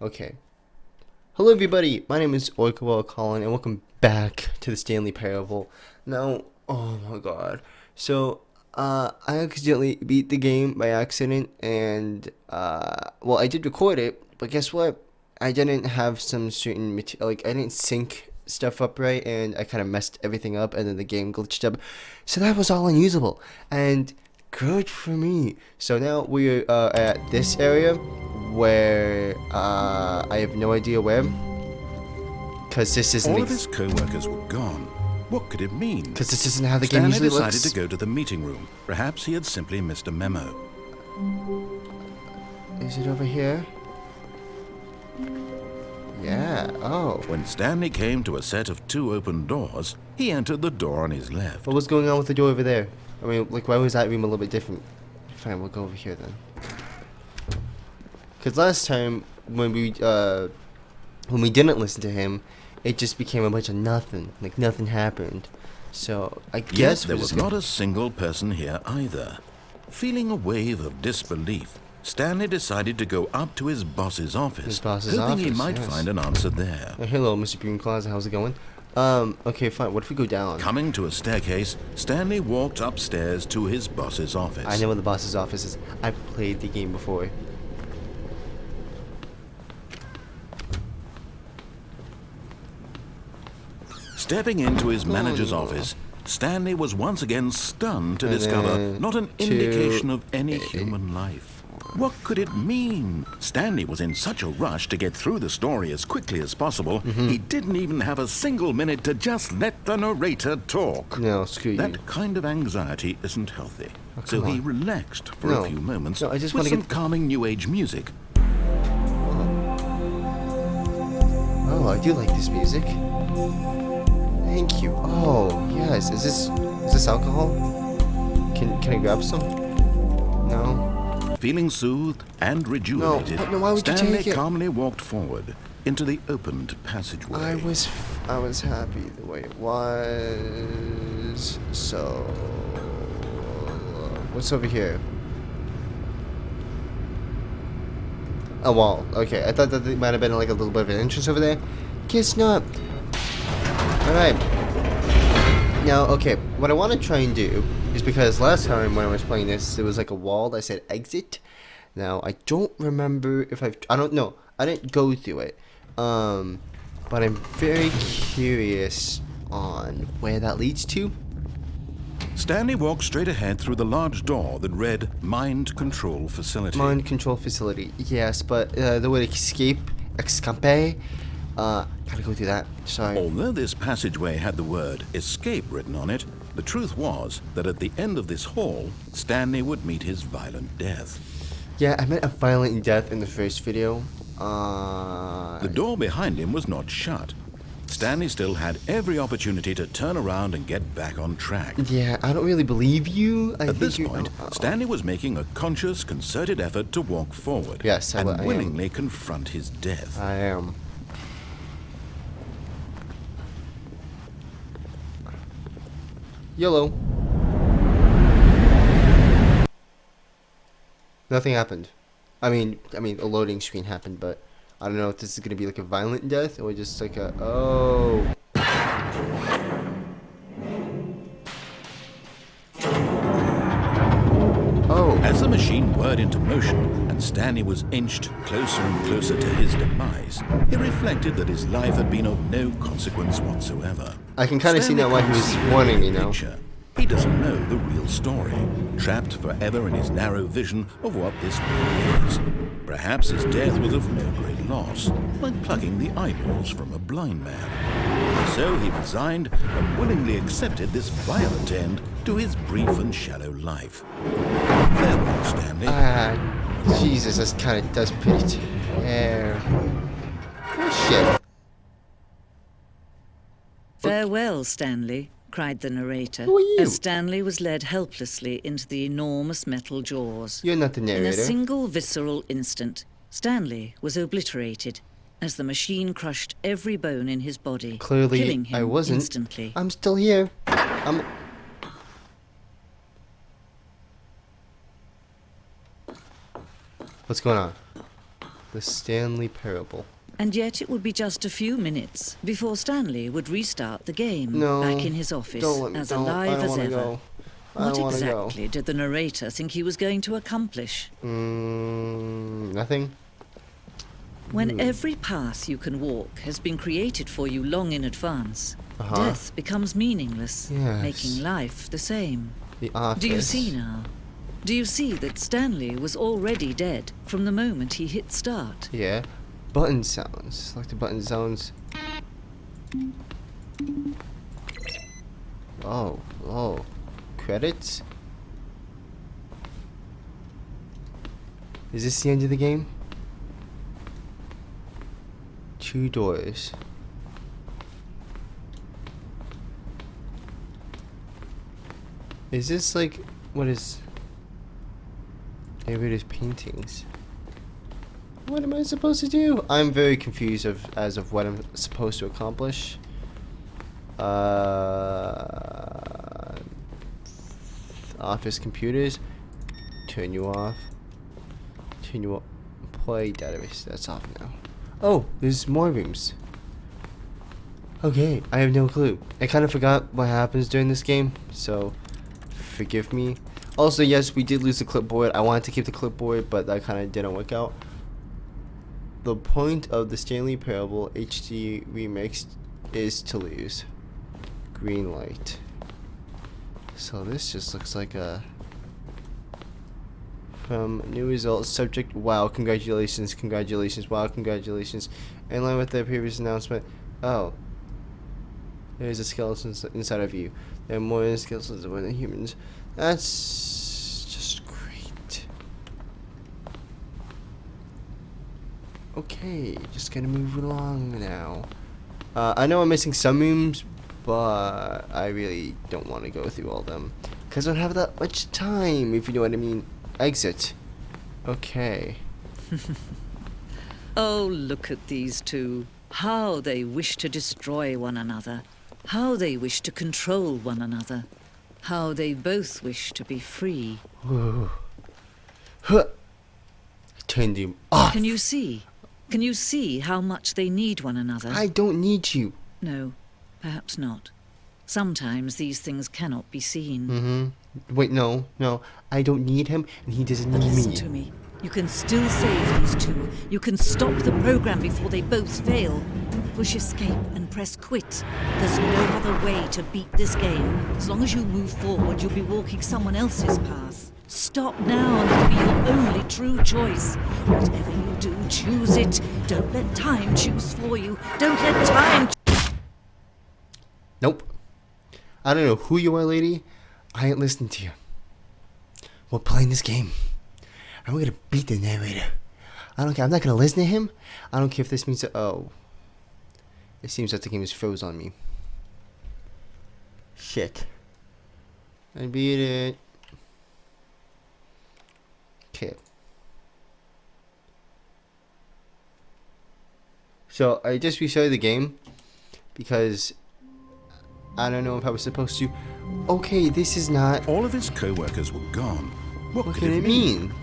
Okay. Hello everybody, my name is Oikawa Colin and welcome back to the Stanley Parable. Now, oh my god. So, I accidentally beat the game by accident and, well, I did record it, but guess what? I didn't have some certain material, like, I didn't sync stuff up right and I kind of messed everything up and then the game glitched up. So that was all unusable. And good for me. So now we're at this area where I have no idea where, because this isn't. All of his co-workers were gone. What could it mean? Because this isn't how the game Stanley usually decided looks. to go to the meeting room. Perhaps he had simply missed a memo. Is it over here? Yeah. Oh. When Stanley came to a set of two open doors, he entered the door on his left. What was going on with the door over there? I mean, like, why was that room a little bit different? Fine, we'll go over here then. Because last time when we didn't listen to him, it just became a bunch of nothing. Like nothing happened. So I guess There was not a single person here either. Feeling a wave of disbelief, Stanley decided to go up to his boss's office, hoping he might find an answer there. Hello, Mr. Green Claus. How's it going? Okay, fine. What if we go down? Coming to a staircase, Stanley walked upstairs to his boss's office. I know where the boss's office is. I've played the game before. Stepping into his manager's office, Stanley was once again stunned to discover not an indication of any human life. What could it mean? Stanley was in such a rush to get through the story as quickly as possible, he didn't even have a single minute to just let the narrator talk. No, screw you. That kind of anxiety isn't healthy. So he relaxed for a few moments I just with want to some calming new age music. Oh, I do like this music. Thank you. Oh, yes. Is this alcohol? Can I grab some? No. Feeling soothed and rejuvenated, No, why would you Stanley take it? calmly walked forward into the opened passageway. I was happy the way it was. So, what's over here? A wall. Okay, I thought that there might have been like a little bit of an entrance over there. Guess not. Alright. Now, okay, what I want to try and do is, because last time when I was playing this, there was like a wall that said exit. Now, I don't remember if I don't know. I didn't go through it. But I'm very curious on where that leads to. Stanley walked straight ahead through the large door that read Mind Control Facility. Mind control facility. Yes, but the word escape, gotta go through that. Sorry. Although this passageway had the word escape written on it, the truth was that at the end of this hall, Stanley would meet his violent death. Yeah, I meant a violent death in the first video. The door behind him was not shut. Stanley still had every opportunity to turn around and get back on track. Yeah, I don't really believe you. At this point, Stanley was making a conscious, concerted effort to walk forward. Yes, I and am. willingly confront his death. I am. YOLO. Nothing happened. I mean, a loading screen happened, but I don't know if this is gonna be like a violent death or just like a oh. Oh. As the machine whirred into motion and Stanley was inched closer and closer to his demise, he reflected that his life had been of no consequence whatsoever. I can kind of see now why he was warning me now. He doesn't know the real story, trapped forever in his narrow vision of what this world is. Perhaps his death was of no great loss, like plucking the eyeballs from a blind man. So he resigned and willingly accepted this violent end to his brief and shallow life. Farewell, Stanley. Jesus, this kind of does pretty oh, shit. Farewell, Stanley, cried the narrator, Who are you? as Stanley was led helplessly into the enormous metal jaws. You're not the In narrator. a single visceral instant, Stanley was obliterated as the machine crushed every bone in his body, Clearly, killing him I wasn't. instantly. I'm still here. What's going on? The Stanley Parable. And yet it would be just a few minutes before Stanley would restart the game No. back in his office, Don't let me. as Don't. I alive don't as wanna ever. go. I What don't wanna exactly did the narrator think he was going to accomplish? go. Nothing. When every path you can walk has been created for you long in advance, death becomes meaningless, Yes. making life the same. The office. Do you see now? Do you see that Stanley was already dead from the moment he hit start? Yeah. Button sounds. Select the button sounds. Oh. Credits? Is this the end of the game? 2 doors. Is this like, what is... Maybe it is paintings. What am I supposed to do? I'm very confused as of what I'm supposed to accomplish. Office computers. Turn you off. Turn you off. Play database. That's off now. Oh, there's more rooms. Okay, I have no clue. I kind of forgot what happens during this game, so forgive me. Also, yes, we did lose the clipboard. I wanted to keep the clipboard, but that kind of didn't work out. The point of the Stanley Parable HD remix is to lose. Green light. So this just looks like a... From new results, subject, wow, congratulations, wow, congratulations. In line with the previous announcement, oh, there's a skeleton inside of you. There are more skeletons than humans. That's just great. Okay, just gonna move along now. I know I'm missing some rooms, but I really don't want to go through all of them. Because I don't have that much time, if you know what I mean. Exit. Okay. Oh, look at these two. How they wish to destroy one another. How they wish to control one another. How they both wish to be free. Whoa. Huh. Turned him off. Can you see? Can you see how much they need one another? I don't need you. No, perhaps not. Sometimes these things cannot be seen. Wait, no. I don't need him, and he doesn't But need listen me. to me. You can still save these two. You can stop the program before they both fail. Push escape and press quit. There's no other way to beat this game. As long as you move forward, you'll be walking someone else's path. Stop now and it'll be your only true choice. Whatever you do, choose it. Don't let time choose for you. Don't let time... Nope. I don't know who you are, lady. I ain't listening to you. We're playing this game. And we're gonna beat the narrator. I don't care. I'm not gonna listen to him. I don't care if this means that... Oh. It seems that the game is froze on me. Shit. I beat it. Okay. So, I just restarted the game. Because... I don't know if I was supposed to... Okay, this is not... All of his co-workers were gone. What What could can it it mean? mean?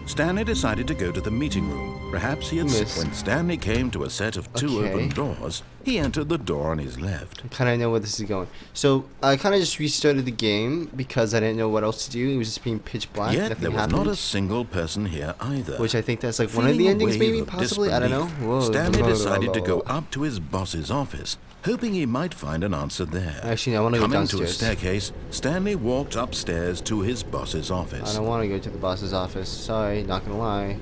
Stanley decided to go to the meeting room. Perhaps he had... Miss. When Stanley came to a set of two Okay. open doors, he entered the door on his left. I kind of know where this is going. So, I kind of just restarted the game because I didn't know what else to do. It was just being pitch black. Yet Nothing there was happened. not a single person here either. Which I think that's like one of the Feeling a endings, wave maybe, of possibly. I don't know. disbelief, Whoa. Stanley decided to go up to his boss's office, hoping he might find an answer there. Actually, I want to go Coming to a downstairs. staircase, Stanley walked upstairs to his boss's I office. don't want to go to the boss's office. Sorry, not gonna lie.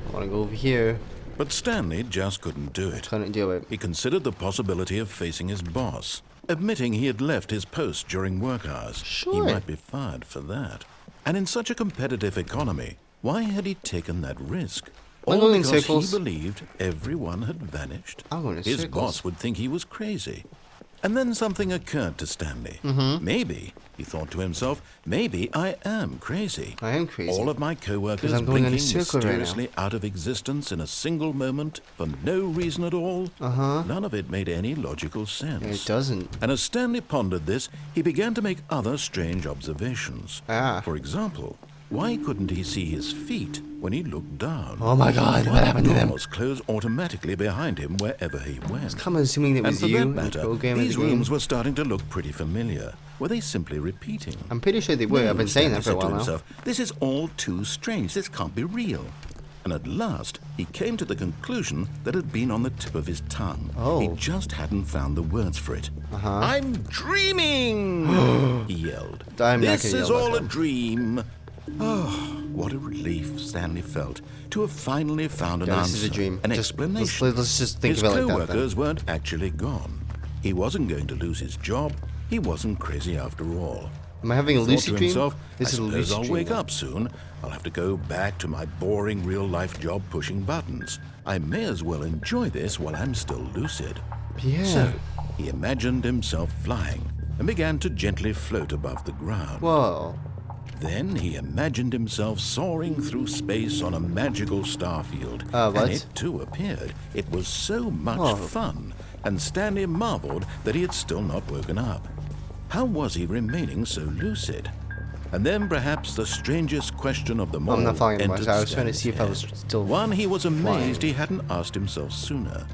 I want to go over here. But Stanley just couldn't do it. Couldn't do it. He considered the possibility of facing his boss, admitting he had left his post during work hours. Sure. He might be fired for that. And in such a competitive economy, why had he taken that risk? I'm All going in because circles. he believed everyone had vanished. I'm going in His circles. boss would think he was crazy. And then something occurred to Stanley. Maybe, he thought to himself, maybe I am crazy. I am crazy. All of my co-workers 'Cause I'm going in a blinking circle right now. mysteriously out of existence in a single moment for no reason at all. None of it made any logical sense. It doesn't. And as Stanley pondered this, he began to make other strange observations. Ah. For example, Why couldn't he see his feet when he looked down? Oh my God, what happened to them? Doors closed automatically behind him wherever he went. I'm assuming it And was for you. that who matter, programmed these the game. rooms were starting to look pretty familiar. Were they simply repeating? I'm pretty sure they were. I've been saying that for a Stanley while said to now. himself, this is all too strange. This can't be real. And at last, he came to the conclusion that had been on the tip of his tongue. Oh. He just hadn't found the words for it. I'm dreaming! He yelled. I'm not This gonna is yell all that a time. dream. Oh, what a relief Stanley felt to have finally found an Yeah, answer, this is a dream. an Just- explanation. let's just think His of it like that, then. co-workers weren't actually gone. He wasn't going to lose his job. He wasn't crazy after all. Am I having a He thought lucid to dream? himself, This I is a suppose lucid I'll dream. wake then. up soon. I'll have to go back to my boring real-life job pushing buttons. I may as well enjoy this while I'm still lucid. Yeah. So, he imagined himself flying and began to gently float above the ground. Whoa. Then he imagined himself soaring through space on a magical starfield. What? And it too appeared. It was so much Whoa. fun, and Stanley marveled that he had still not woken up. How was he remaining so lucid? And then perhaps the strangest question of them all I'm not following entered much. I was trying to see if I was Stanley's head. still One he was amazed flying. he hadn't asked himself sooner.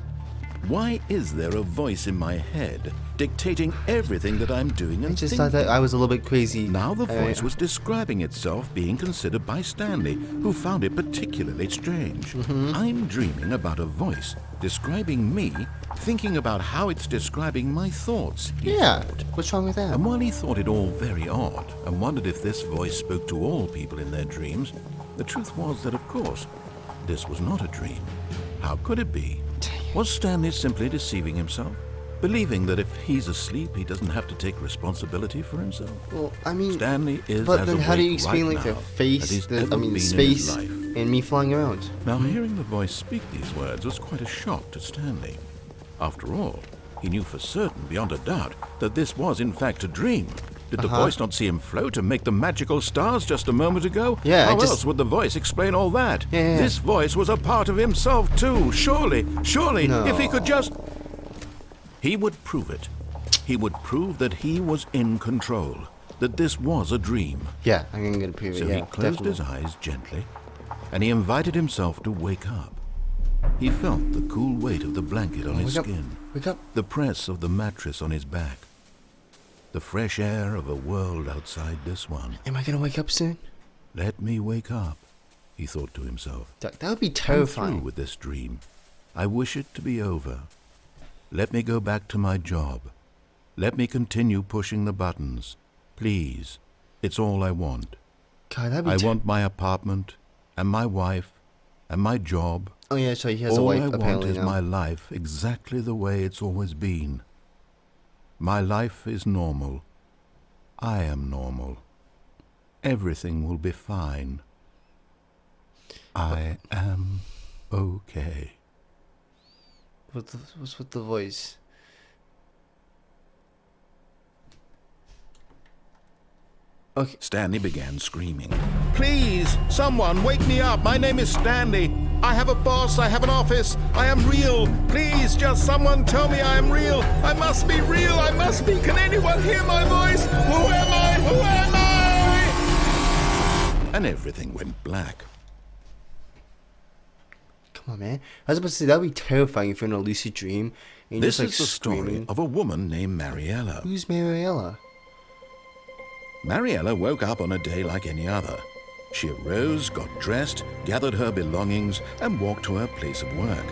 Why is there a voice in my head dictating everything that I'm doing I and just thinking? thought that I was a little bit crazy. Now the voice was describing itself being considered by Stanley, who found it particularly strange. I'm dreaming about a voice describing me, thinking about how it's describing my thoughts. he Yeah. thought. What's wrong with that? And while he thought it all very odd and wondered if this voice spoke to all people in their dreams, the truth was that, of course, this was not a dream. How could it be? Was Stanley simply deceiving himself? Believing that if he's asleep, he doesn't have to take responsibility for himself? Well, I mean, Stanley is but as then how do you awake explain right like the now face, as he's ever been in his space, life. and me flying around? Now, hearing the voice speak these words was quite a shock to Stanley. After all, he knew for certain, beyond a doubt, that this was in fact a dream. Did the voice not see him float and make the magical stars just a moment ago? Yeah, How I just- else would the voice explain all that? Yeah. This voice was a part of himself too. Surely, if he could just... He would prove it. He would prove that he was in control, that this was a dream. Yeah, I'm gonna prove it. So Yeah, he closed definitely. his eyes gently, and he invited himself to wake up. He felt the cool weight of the blanket on his Wake up. skin, Wake up. the press of the mattress on his back, the fresh air of a world outside this one. Am I gonna wake up soon? Let me wake up, he thought to himself. That would be I'm through terrifying. with this dream. I wish it to be over. Let me go back to my job. Let me continue pushing the buttons. Please. It's all I want. God, that'd be. I want my apartment, and my wife, and my job. Oh yeah, so he has a All wife I want apparently is now. my life exactly the way it's always been. My life is normal. I am normal. Everything will be fine. I am okay. What's with the voice? Okay. Stanley began screaming. Please, someone, wake me up. My name is Stanley. I have a boss. I have an office. I am real. Please, just someone tell me I am real. I must be real. I must be. Can anyone hear my voice? Who am I? Who am I? And everything went black. Come on, man. I was about to say that'd be terrifying if you're in a lucid dream and you're This just like is the story screaming. of a woman named Mariella. Who's Mariella? Mariella woke up on a day like any other. She arose, got dressed, gathered her belongings, and walked to her place of work.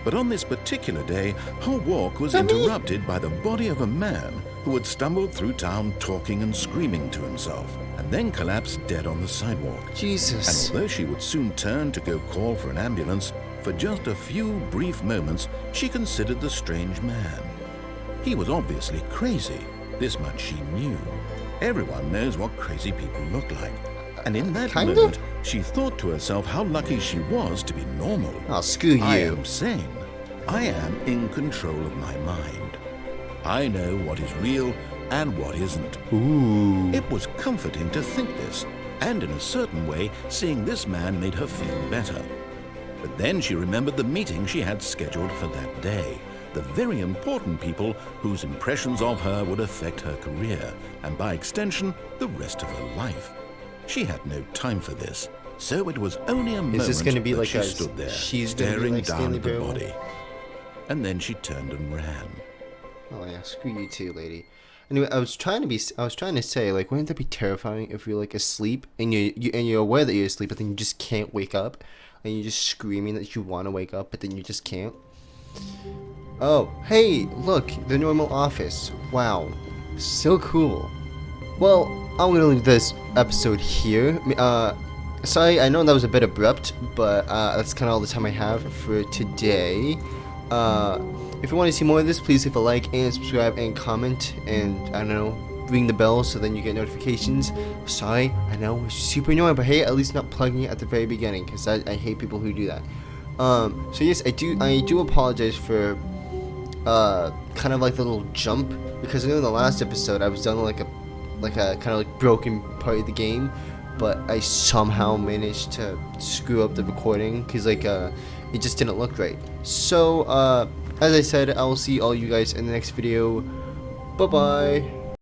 But on this particular day, her walk was interrupted by the body of a man who had stumbled through town talking and screaming to himself, and then collapsed dead on the sidewalk. And Jesus. although she would soon turn to go call for an ambulance, for just a few brief moments, she considered the strange man. He was obviously crazy. This much she knew. Everyone knows what crazy people look like. And in that Kind of. moment, she thought to herself how lucky she was to be normal. Oh, screw I you. am sane. I am in control of my mind. I know what is real and what isn't. Ooh. It was comforting to think this, and in a certain way, seeing this man made her feel better. But then she remembered the meeting she had scheduled for that day. The very important people whose impressions of her would affect her career, and by extension, the rest of her life. She had no time for this, so it was only a moment Is this gonna be that like she a stood there, she's gonna be staring like down Stanley at the Parable? body. And then she turned and ran. Oh yeah, screw you too, lady. Anyway, I was trying to say, like, wouldn't that be terrifying if you're like asleep and you're aware that you're asleep, but then you just can't wake up, and you're just screaming that you want to wake up, but then you just can't. Oh, hey, look, the normal office. Wow, so cool. Well, I'm gonna leave this episode here. Sorry, I know that was a bit abrupt, but that's kind of all the time I have for today. If you want to see more of this, please leave a like and subscribe and comment, and I don't know, ring the bell so then you get notifications. Sorry, I know it's super annoying, but hey, at least not plugging it at the very beginning, because I hate people who do that. So yes, I do apologize for kind of like the little jump, because I know in the last episode I was done like a kind of like broken part of the game, but I somehow managed to screw up the recording because like it just didn't look right. So as I said, I will see all you guys in the next video. Bye bye.